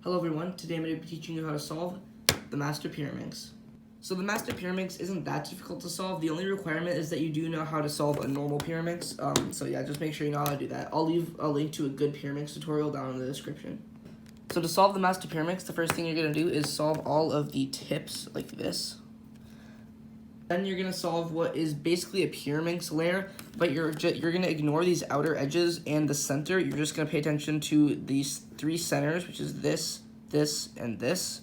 Hello everyone, today I'm going to be teaching you how to solve the master Pyraminx. So the master Pyraminx isn't that difficult to solve. The only requirement is that you do know how to solve a normal Pyraminx. So yeah, just make sure you know how to do that. I'll leave a link to a good Pyraminx tutorial down in the description. So to solve the master Pyraminx, the first thing you're going to do is solve all of the tips like this. Then you're going to solve what is basically a Pyraminx layer, but you're going to ignore these outer edges and the center. You're just going to pay attention to these three centers, which is this, this, and this.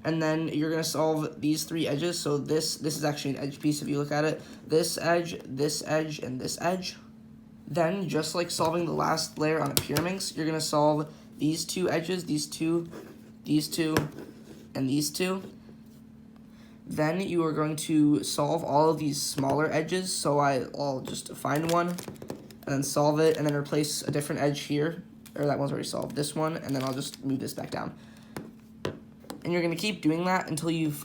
And then you're going to solve these three edges. So this is actually an edge piece if you look at it. This edge, and this edge. Then, just like solving the last layer on a Pyraminx, you're going to solve these two edges, these two, and these two. Then you are going to solve all of these smaller edges. So I'll just find one and then solve it and then replace a different edge here. Or that one's already solved. This one, and then I'll just move this back down. And you're going to keep doing that until you've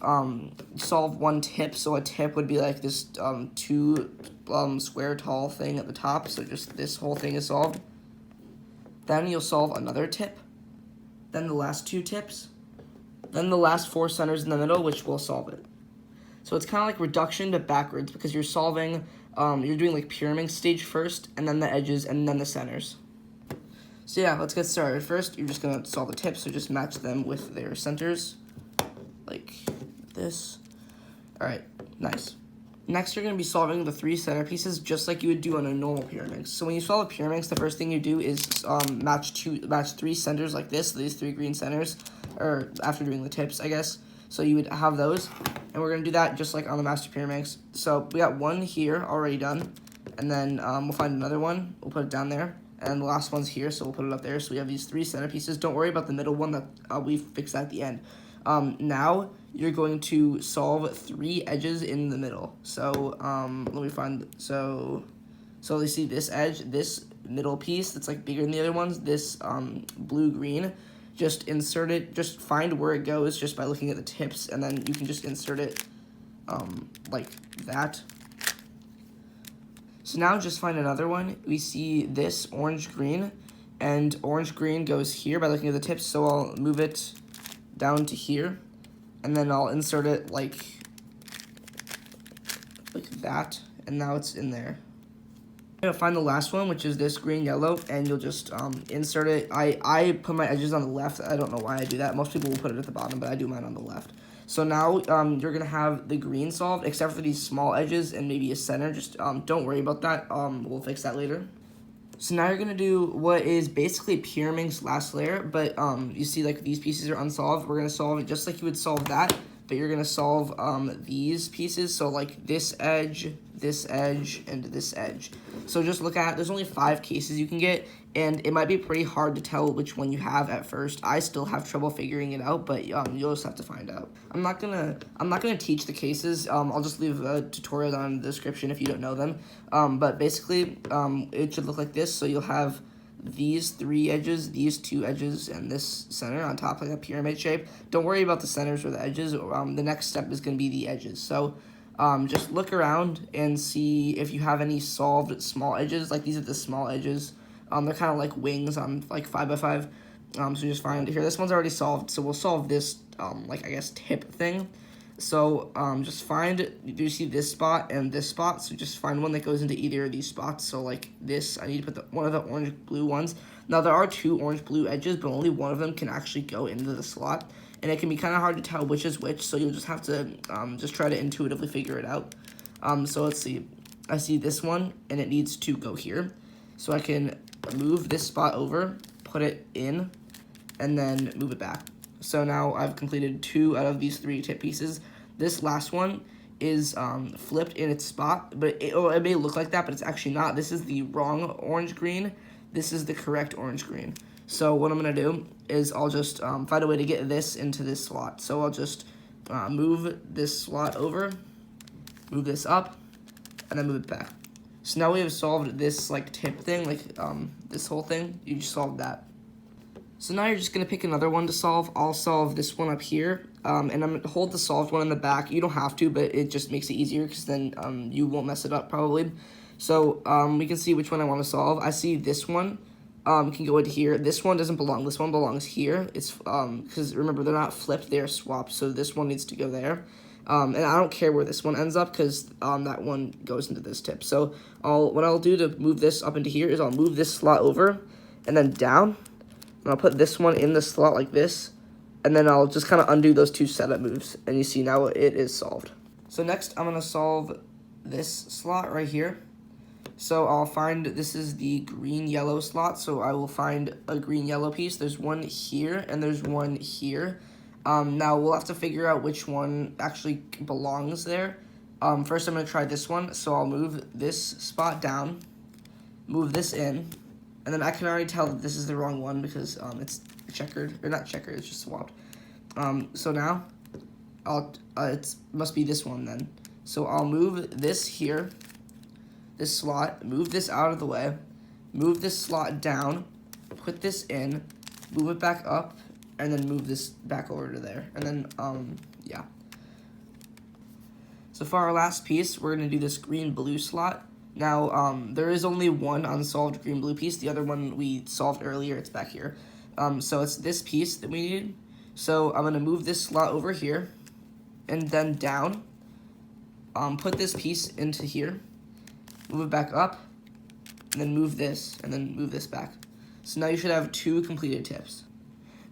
solved one tip. So a tip would be like this two square tall thing at the top. So just this whole thing is solved. Then you'll solve another tip. Then the last two tips. Then the last four centers in the middle, which will solve it. So it's kind of like reduction but backwards because you're solving, you're doing like Pyraminx stage first, and then the edges, and then the centers. So yeah, let's get started. First, you're just going to solve the tips, so just match them with their centers, like this. All right, nice. Next, you're going to be solving the three center pieces just like you would do on a normal Pyraminx. So when you solve a Pyraminx, the first thing you do is match three centers like this, so these three green centers, or after doing the tips, I guess. So you would have those, and we're going to do that just like on the master Pyraminx. So we got one here already done, and then we'll find another one. We'll put it down there. And the last one's here, so we'll put it up there. So we have these three center pieces. Don't worry about the middle one, that we fixed at the end. Now you're going to solve three edges in the middle. So let me find, so you see this edge, this middle piece that's like bigger than the other ones, this blue-green. Just insert it, just find where it goes just by looking at the tips, and then you can just insert it like that. So now just find another one. We see this orange-green, and orange-green goes here by looking at the tips, so I'll move it down to here, and then I'll insert it like that, and now it's in there. I'm gonna find the last one, which is this green-yellow, and you'll just insert it. I put my edges on the left. I don't know why I do that. Most people will put it at the bottom, but I do mine on the left. So now you're going to have the green solved, except for these small edges and maybe a center. Just don't worry about that. We'll fix that later. So now you're going to do what is basically Pyraminx last layer, but you see like these pieces are unsolved. We're going to solve it just like you would solve that, but you're going to solve these pieces. So like this edge, and this edge. So just look at it. There's only 5 cases you can get, and it might be pretty hard to tell which one you have at first. I still have trouble figuring it out, but you'll just have to find out. I'm not gonna teach the cases. I'll just leave a tutorial down in the description if you don't know them. But basically, it should look like this. So you'll have these 3 edges, these 2 edges, and this center on top like a pyramid shape. Don't worry about the centers or the edges. The next step is gonna be the edges. So just look around and see if you have any solved small edges. Like these are the small edges. They're kind of like wings on like 5x5. So just find here. This one's already solved. So we'll solve this like I guess tip thing. So just find. Do you see this spot and this spot? So just find one that goes into either of these spots. So like this, I need to put one of the orange blue ones. Now there are 2 orange blue edges, but only one of them can actually go into the slot. And it can be kind of hard to tell which is which, so you'll just have to just try to intuitively figure it out. So let's see. I see this one, and it needs to go here. So I can move this spot over, put it in, and then move it back. So now I've completed 2 out of these 3 tip pieces. This last one is flipped in its spot, but it may look like that, but it's actually not. This is the wrong orange-green. This is the correct orange-green. So what I'm going to do is I'll just find a way to get this into this slot. So I'll just move this slot over, move this up, and then move it back. So now we have solved this like tip thing, like this whole thing. You just solved that. So now you're just going to pick another one to solve. I'll solve this one up here, and I'm going to hold the solved one in the back. You don't have to, but it just makes it easier because then you won't mess it up probably. So we can see which one I want to solve. I see this one. can go into here. This one doesn't belong. This one belongs here. It's because remember they're not flipped, they're swapped. So this one needs to go there. And I don't care where this one ends up because that one goes into this tip. So what I'll do to move this up into here is I'll move this slot over and then down. And I'll put this one in the slot like this. And then I'll just kind of undo those two setup moves. And you see now it is solved. So next I'm going to solve this slot right here. So I'll find, this is the green-yellow slot, so I will find a green-yellow piece. There's one here, and there's one here. Now, we'll have to figure out which one actually belongs there. First, I'm going to try this one, so I'll move this spot down, move this in, and then I can already tell that this is the wrong one because it's checkered, or not checkered, it's just swapped. So now, it must be this one then. So I'll move this here, this slot, move this out of the way, move this slot down, put this in, move it back up, and then move this back over to there. And then, yeah. So for our last piece, we're going to do this green-blue slot. Now, there is only one unsolved green-blue piece. The other one we solved earlier, it's back here. So it's this piece that we need. So I'm going to move this slot over here, and then down. Put this piece into here. Move it back up, and then move this, and then move this back. So now you should have 2 completed tips.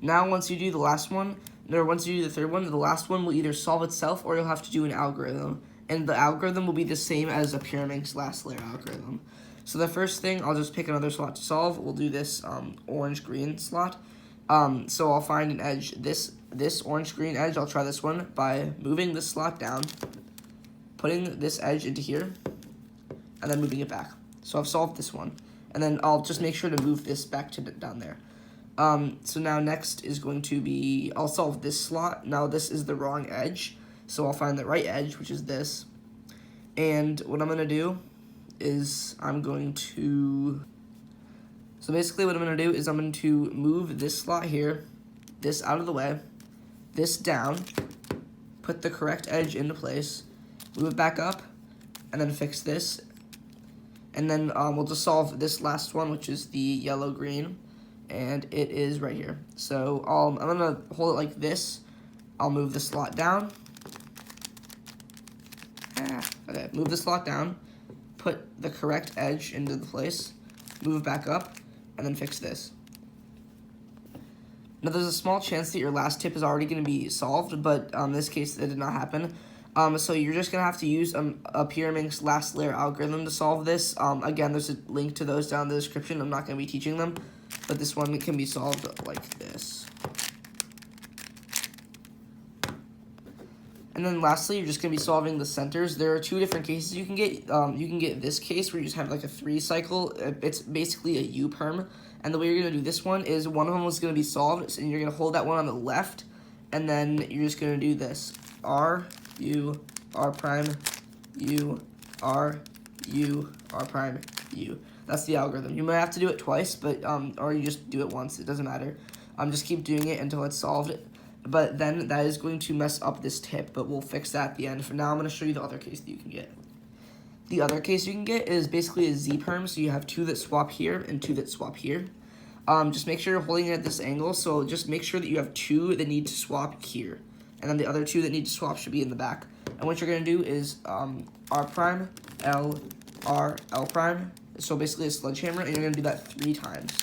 Now once you do the last one, or once you do the third one, the last one will either solve itself or you'll have to do an algorithm. And the algorithm will be the same as a Pyraminx last layer algorithm. So the first thing, I'll just pick another slot to solve. We'll do this orange-green slot. So I'll find an edge, this orange-green edge, I'll try this one by moving this slot down, putting this edge into here, and then moving it back. So I've solved this one. And then I'll just make sure to move this back to down there. So now next is going to be, I'll solve this slot. Now this is the wrong edge. So I'll find the right edge, which is this. And what I'm going to do is so basically what I'm going to do is I'm going to move this slot here, this out of the way, this down, put the correct edge into place, move it back up, and then fix this. And then we'll just solve this last one, which is the yellow-green, and it is right here. So I'm going to hold it like this. I'll move the slot down. Okay, move the slot down, put the correct edge into the place, move it back up, and then fix this. Now, there's a small chance that your last tip is already going to be solved, but in this case, it did not happen. So you're just going to have to use a Pyraminx last layer algorithm to solve this. Again, there's a link to those down in the description. I'm not going to be teaching them, but this one can be solved like this. And then lastly, you're just going to be solving the centers. There are 2 different cases you can get. You can get this case where you just have like a 3 cycle. It's basically a U-perm. And the way you're going to do this one is one of them is going to be solved, and you're going to hold that one on the left, and then you're just going to do this. R, U, R prime, U, R, U, R prime, U. That's the algorithm. You might have to do it twice, but or you just do it once. It doesn't matter. Just keep doing it until it's solved. But then that is going to mess up this tip, but we'll fix that at the end. For now, I'm going to show you the other case that you can get. The other case you can get is basically a Z-perm, so you have 2 that swap here and 2 that swap here. Just make sure you're holding it at this angle, so just make sure that you have 2 that need to swap here. And then the other 2 that need to swap should be in the back. And what you're going to do is R prime, L, R, L prime. So basically a sledgehammer, and you're going to do that 3 times.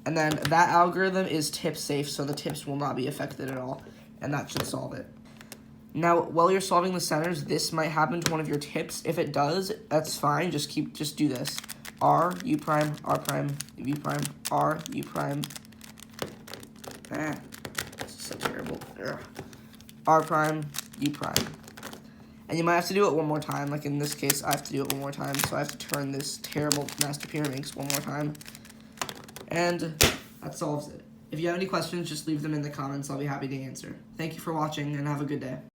And then that algorithm is tip safe, so the tips will not be affected at all. And that should solve it. Now, while you're solving the centers, this might happen to one of your tips. If it does, that's fine. Just do this. R, U prime, R prime, U prime, R, U prime. This is so terrible. Ugh. R prime, U prime. And you might have to do it one more time. Like in this case, I have to do it one more time. So I have to turn this terrible master Pyraminx one more time. And that solves it. If you have any questions, just leave them in the comments. I'll be happy to answer. Thank you for watching, and have a good day.